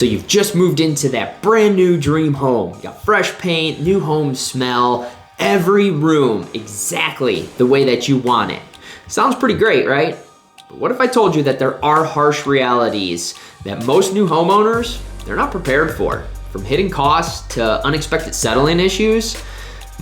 So you've just moved into that brand new dream home. You got fresh paint, new home smell, every room exactly the way that you want it. Sounds pretty great, right? But what if I told you that there are harsh realities that most new homeowners, they're not prepared for? From hidden costs to unexpected settling issues,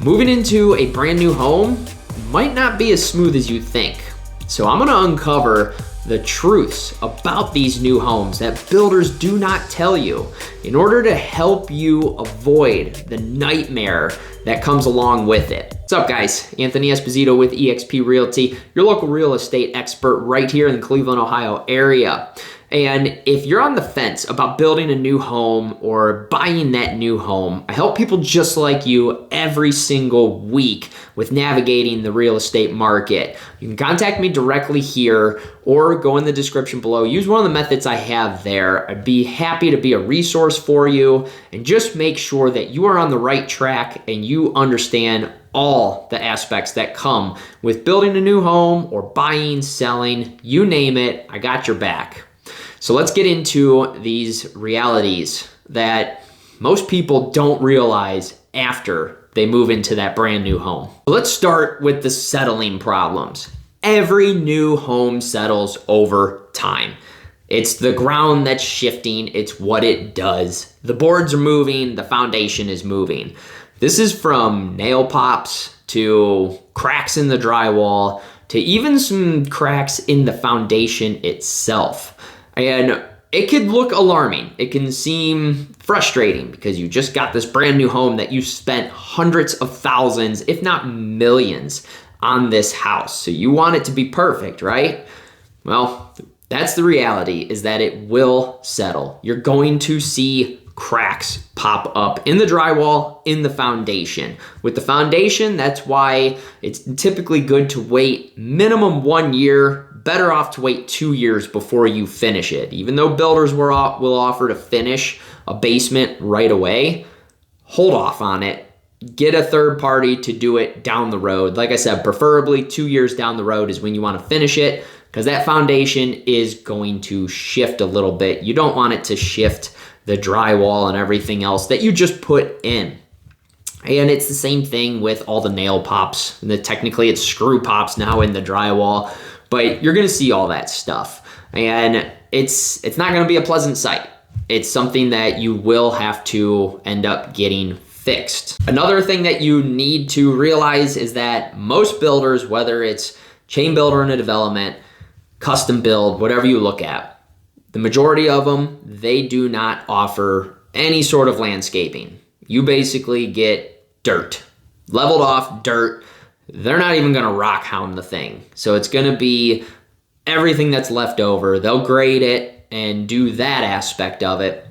moving into a brand new home might not be as smooth as you think. So I'm gonna uncover the truths about these new homes that builders do not tell you in order to help you avoid the nightmare that comes along with it. What's up, guys? Anthony Esposito with eXp Realty, your local real estate expert right here in the Cleveland, Ohio area. And if you're on the fence about building a new home or buying that new home, I help people just like you every single week with navigating the real estate market. You can contact me directly here or go in the description below. Use one of the methods I have there. I'd be happy to be a resource for you and just make sure that you are on the right track and you understand all the aspects that come with building a new home or buying, selling, you name it, I got your back. So let's get into these realities that most people don't realize after they move into that brand new home. Let's start with the settling problems. Every new home settles over time. It's the ground that's shifting, it's what it does. The boards are moving, the foundation is moving. This is from nail pops to cracks in the drywall to even some cracks in the foundation itself. And it could look alarming. It can seem frustrating because you just got this brand new home that you spent hundreds of thousands, if not millions, on this house. So you want it to be perfect, right? Well, that's the reality, is that it will settle. You're going to see cracks pop up in the drywall, in the foundation. With the foundation, that's why it's typically good to wait minimum 1 year, better off to wait 2 years before you finish it. Even though builders will offer to finish a basement right away, hold off on it. Get a third party to do it down the road. Like I said, preferably 2 years down the road is when you want to finish it, because that foundation is going to shift a little bit. You don't want it to shift the drywall and everything else that you just put in. And it's the same thing with all the nail pops. Technically it's screw pops now in the drywall, but you're gonna see all that stuff. And it's not gonna be a pleasant sight. It's something that you will have to end up getting fixed. Another thing that you need to realize is that most builders, whether it's chain builder in a development, custom build, whatever you look at, the majority of them, they do not offer any sort of landscaping. You basically get dirt, leveled off dirt. They're not even gonna rock hound the thing. So it's gonna be everything that's left over. They'll grade it and do that aspect of it,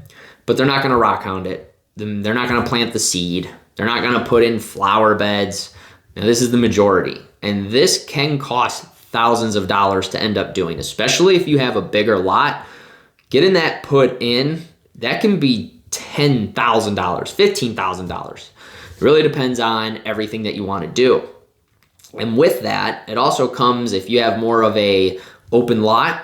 but they're not gonna rock hound it. They're not gonna plant the seed. They're not gonna put in flower beds. Now this is the majority. And this can cost thousands of dollars to end up doing, especially if you have a bigger lot. Getting that put in, that can be $10,000, $15,000. It really depends on everything that you want to do. And with that, it also comes, if you have more of a open lot,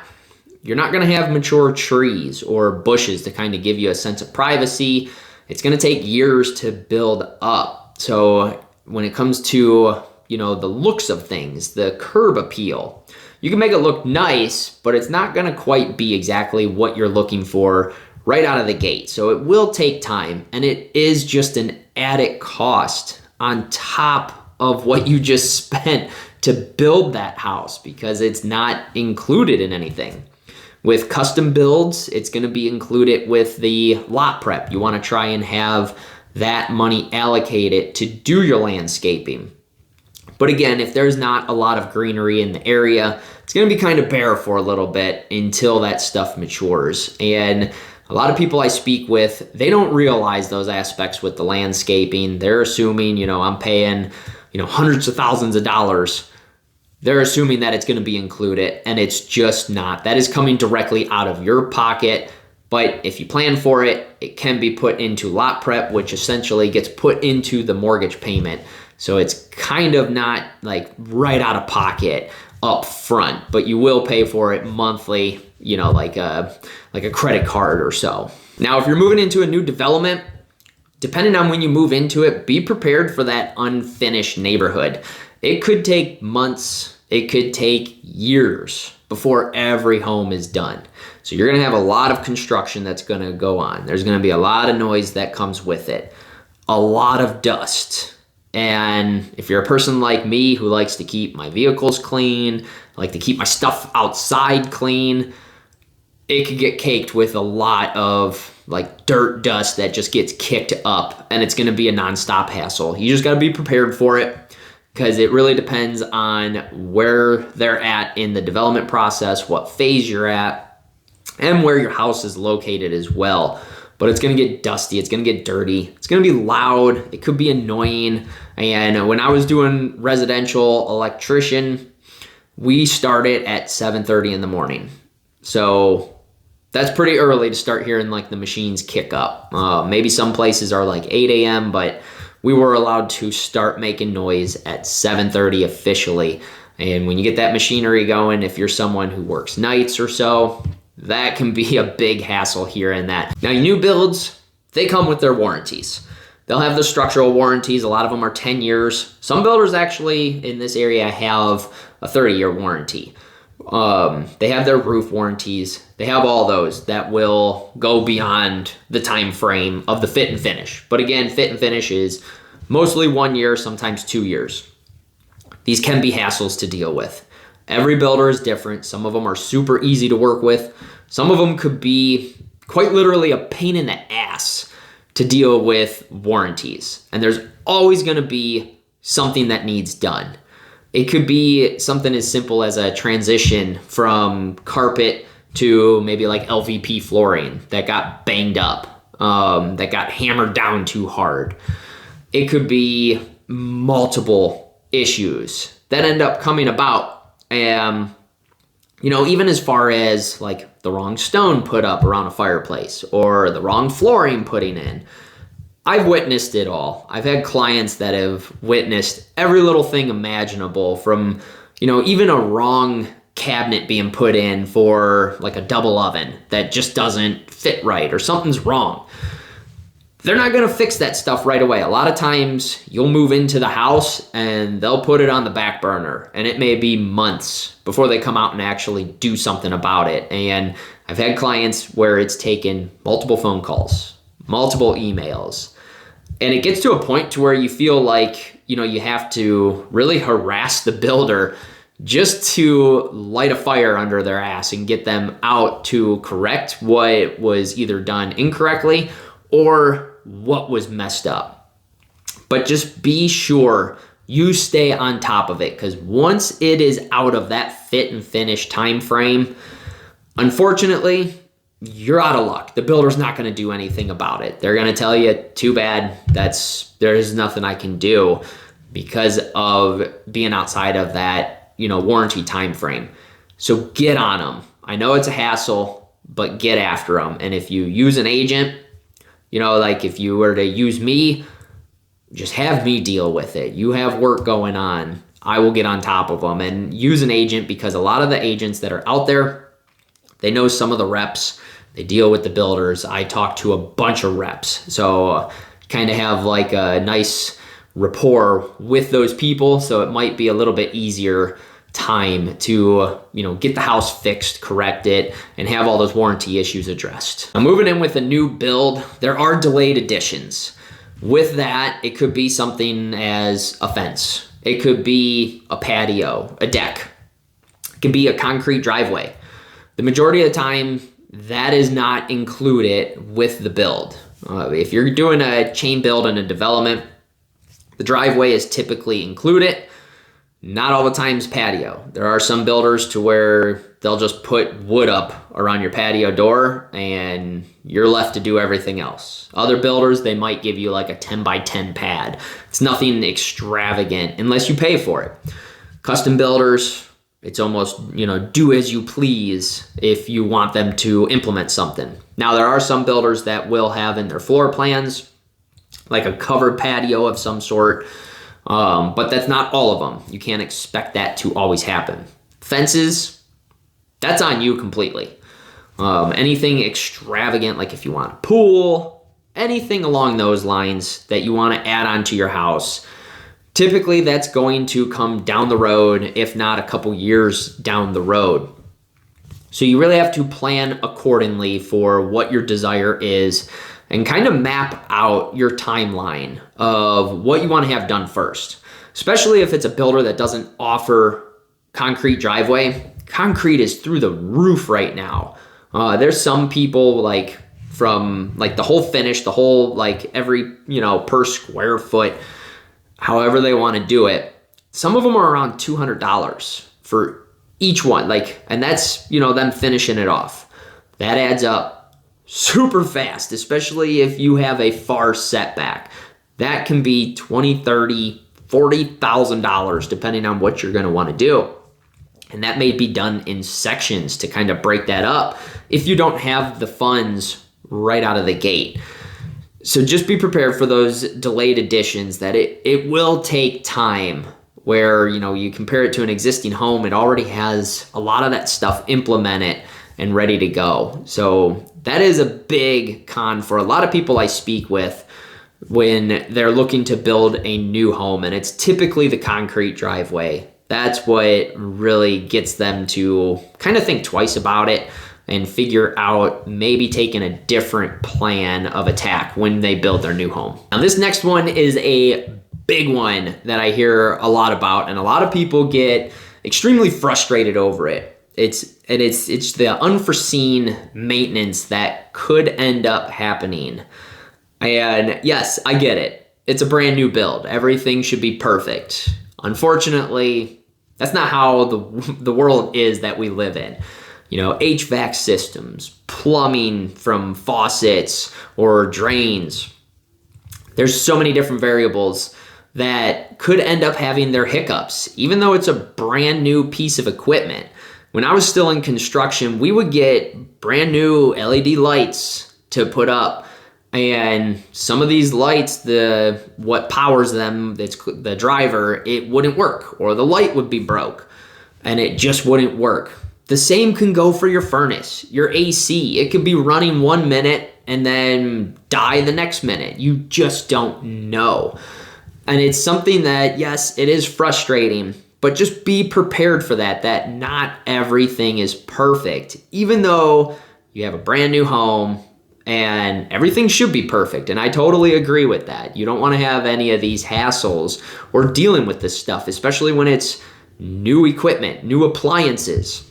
you're not going to have mature trees or bushes to kind of give you a sense of privacy. It's going to take years to build up. So when it comes to, the looks of things, the curb appeal, you can make it look nice, but it's not gonna quite be exactly what you're looking for right out of the gate. So it will take time, and it is just an added cost on top of what you just spent to build that house, because it's not included in anything. With custom builds, it's gonna be included with the lot prep. You wanna try and have that money allocated to do your landscaping. But again, if there's not a lot of greenery in the area, it's going to be kind of bare for a little bit until that stuff matures. And a lot of people I speak with, they don't realize those aspects with the landscaping. They're assuming, I'm paying, hundreds of thousands of dollars. They're assuming that it's going to be included, and it's just not. That is coming directly out of your pocket. But if you plan for it, it can be put into lot prep, which essentially gets put into the mortgage payment. So it's kind of not like right out of pocket up front, but you will pay for it monthly, like a credit card or so. Now, if you're moving into a new development, depending on when you move into it, be prepared for that unfinished neighborhood. It could take months, it could take years before every home is done. So you're gonna have a lot of construction that's gonna go on. There's gonna be a lot of noise that comes with it, a lot of dust. And if you're a person like me who likes to keep my vehicles clean, like to keep my stuff outside clean, it could get caked with a lot of like dirt, dust that just gets kicked up, and it's gonna be a nonstop hassle. You just gotta be prepared for it, because it really depends on where they're at in the development process, what phase you're at, and where your house is located as well. But it's gonna get dusty, it's gonna get dirty, it's gonna be loud, it could be annoying. And when I was doing residential electrician, we started at 7:30 in the morning. So that's pretty early to start hearing like the machines kick up. Maybe some places are like 8 a.m., but we were allowed to start making noise at 7:30 officially. And when you get that machinery going, if you're someone who works nights or so, that can be a big hassle here and that. Now, new builds, they come with their warranties. They'll have the structural warranties. A lot of them are 10 years. Some builders actually in this area have a 30-year warranty. They have their roof warranties. They have all those that will go beyond the time frame of the fit and finish. But again, fit and finish is mostly 1 year, sometimes 2 years. These can be hassles to deal with. Every builder is different. Some of them are super easy to work with. Some of them could be quite literally a pain in the ass to deal with warranties. And there's always going to be something that needs done. It could be something as simple as a transition from carpet to maybe like LVP flooring that got banged up, that got hammered down too hard. It could be multiple issues that end up coming about. And, you know, even as far as like the wrong stone put up around a fireplace or the wrong flooring putting in. I've witnessed it all. I've had clients that have witnessed every little thing imaginable, from, you know, even a wrong cabinet being put in for like a double oven that just doesn't fit right or something's wrong. They're not going to fix that stuff right away. A lot of times you'll move into the house and they'll put it on the back burner, and it may be months before they come out and actually do something about it. And I've had clients where it's taken multiple phone calls, multiple emails, and it gets to a point to where you feel like, you know, you have to really harass the builder just to light a fire under their ass and get them out to correct what was either done incorrectly or what was messed up. But just be sure you stay on top of it, because once it is out of that fit and finish time frame, unfortunately, you're out of luck. The builder's not going to do anything about it. They're going to tell you, too bad, there's nothing I can do, because of being outside of that, you know, warranty time frame. So get on them. I know it's a hassle, but get after them. And if you use an agent, you know, like if you were to use me, just have me deal with it. You have work going on, I will get on top of them. And use an agent, because a lot of the agents that are out there, they know some of the reps. They deal with the builders. I talk to a bunch of reps. So kind of have like a nice rapport with those people. So it might be a little bit easier time to, you know, get the house fixed, correct it, and have all those warranty issues addressed. I'm moving in with a new build. There are delayed additions. With that, it could be something as a fence. It could be a patio, a deck. It could be a concrete driveway. The majority of the time, that is not included with the build. If you're doing a chain build and a development, the driveway is typically included. Not all the time's patio. There are some builders to where they'll just put wood up around your patio door and you're left to do everything else. Other builders, they might give you like a 10 by 10 pad. It's nothing extravagant unless you pay for it. Custom builders, it's almost, you know, do as you please if you want them to implement something. Now, there are some builders that will have in their floor plans like a covered patio of some sort, but that's not all of them. You can't expect that to always happen. Fences, that's on you completely. Anything extravagant, like if you want a pool, anything along those lines that you want to add on to your house, typically that's going to come down the road, if not a couple years down the road. So you really have to plan accordingly for what your desire is and kind of map out your timeline of what you want to have done first. Especially if it's a builder that doesn't offer concrete driveway. Concrete is through the roof right now. There's some people like from like the whole finish, the whole like every, per square foot, however they want to do it. Some of them are around $200 for each one, and that's, them finishing it off. That adds up super fast, especially if you have a far setback. That can be $20,000, $30,000, $40,000, depending on what you're going to want to do. And that may be done in sections to kind of break that up if you don't have the funds right out of the gate. So just be prepared for those delayed additions, that it will take time. Where, you compare it to an existing home, it already has a lot of that stuff implemented and ready to go. So that is a big con for a lot of people I speak with when they're looking to build a new home, and it's typically the concrete driveway. That's what really gets them to kind of think twice about it and figure out maybe taking a different plan of attack when they build their new home. Now this next one is a big one that I hear a lot about, and a lot of people get extremely frustrated over it. It's the unforeseen maintenance that could end up happening. And yes, I get it. It's a brand new build. Everything should be perfect. Unfortunately, that's not how the world is that we live in. HVAC systems, plumbing from faucets or drains. There's so many different variables that could end up having their hiccups, even though it's a brand new piece of equipment. When I was still in construction, we would get brand new LED lights to put up. And some of these lights, what powers them, it's the driver, it wouldn't work, or the light would be broke and it just wouldn't work. The same can go for your furnace, your AC. It could be running 1 minute and then die the next minute. You just don't know. And it's something that, yes, it is frustrating, but just be prepared for that not everything is perfect. Even though you have a brand new home and everything should be perfect. And I totally agree with that. You don't want to have any of these hassles or dealing with this stuff, especially when it's new equipment, new appliances.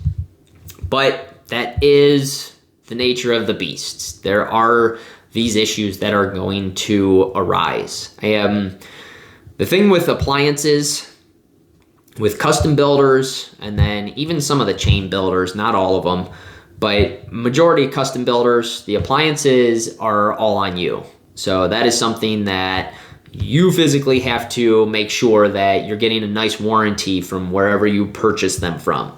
But that is the nature of the beast. There are these issues that are going to arise. The thing with appliances, with custom builders, and then even some of the chain builders, not all of them, but majority of custom builders, the appliances are all on you. So that is something that you physically have to make sure that you're getting a nice warranty from wherever you purchase them from.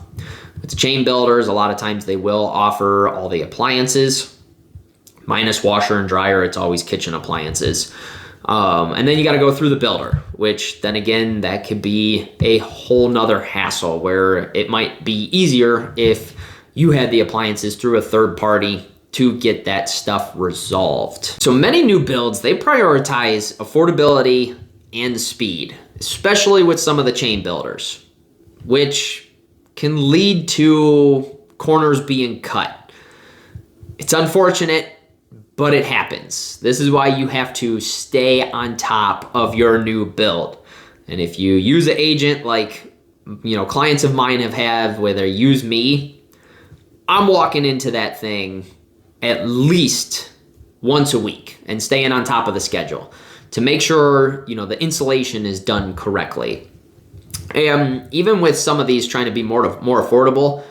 With the chain builders, a lot of times they will offer all the appliances, minus washer and dryer. It's always kitchen appliances. And then you got to go through the builder, which then again, that could be a whole nother hassle where it might be easier if you had the appliances through a third party to get that stuff resolved. So many new builds, they prioritize affordability and speed, especially with some of the chain builders, which can lead to corners being cut. It's unfortunate, but it happens. This is why you have to stay on top of your new build. And if you use an agent like, clients of mine have had, where they use me, I'm walking into that thing at least once a week and staying on top of the schedule to make sure, the insulation is done correctly. And even with some of these trying to be more affordable,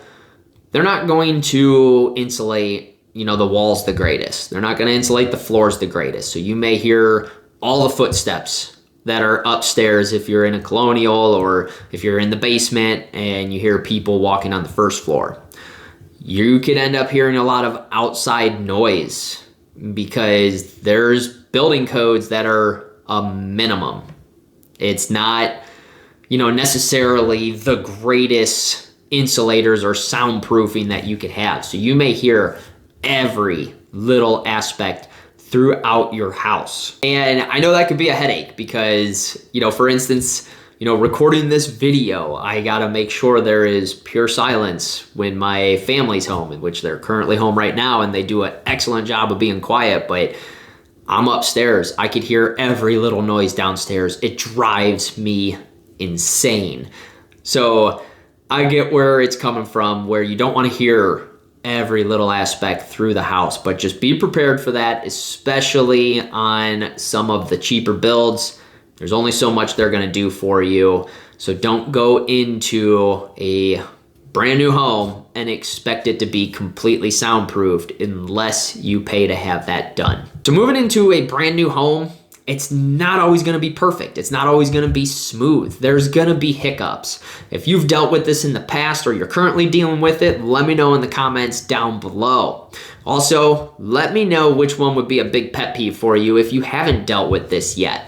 they're not going to insulate the walls the greatest. They're not going to insulate the floors the greatest. So you may hear all the footsteps that are upstairs if you're in a colonial, or if you're in the basement and you hear people walking on the first floor. You could end up hearing a lot of outside noise because there's building codes that are a minimum. It's not, necessarily the greatest insulators or soundproofing that you could have. So you may hear every little aspect throughout your house. And I know that could be a headache because, for instance, recording this video, I gotta make sure there is pure silence when my family's home, in which they're currently home right now, and they do an excellent job of being quiet, but I'm upstairs. I could hear every little noise downstairs. It drives me insane. So I get where it's coming from, where you don't want to hear every little aspect through the house, but just be prepared for that, especially on some of the cheaper builds. There's only so much they're going to do for you. So don't go into a brand new home and expect it to be completely soundproofed unless you pay to have that done. So moving into a brand new home, it's not always going to be perfect. It's not always going to be smooth. There's going to be hiccups. If you've dealt with this in the past or you're currently dealing with it, let me know in the comments down below. Also, let me know which one would be a big pet peeve for you if you haven't dealt with this yet.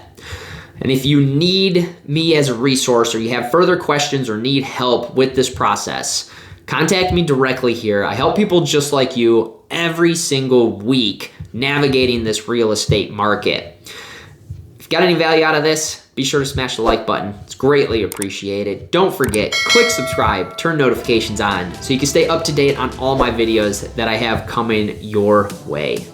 And if you need me as a resource or you have further questions or need help with this process, contact me directly here. I help people just like you every single week navigating this real estate market. If you got any value out of this, be sure to smash the like button. It's greatly appreciated. Don't forget, click subscribe, turn notifications on so you can stay up to date on all my videos that I have coming your way.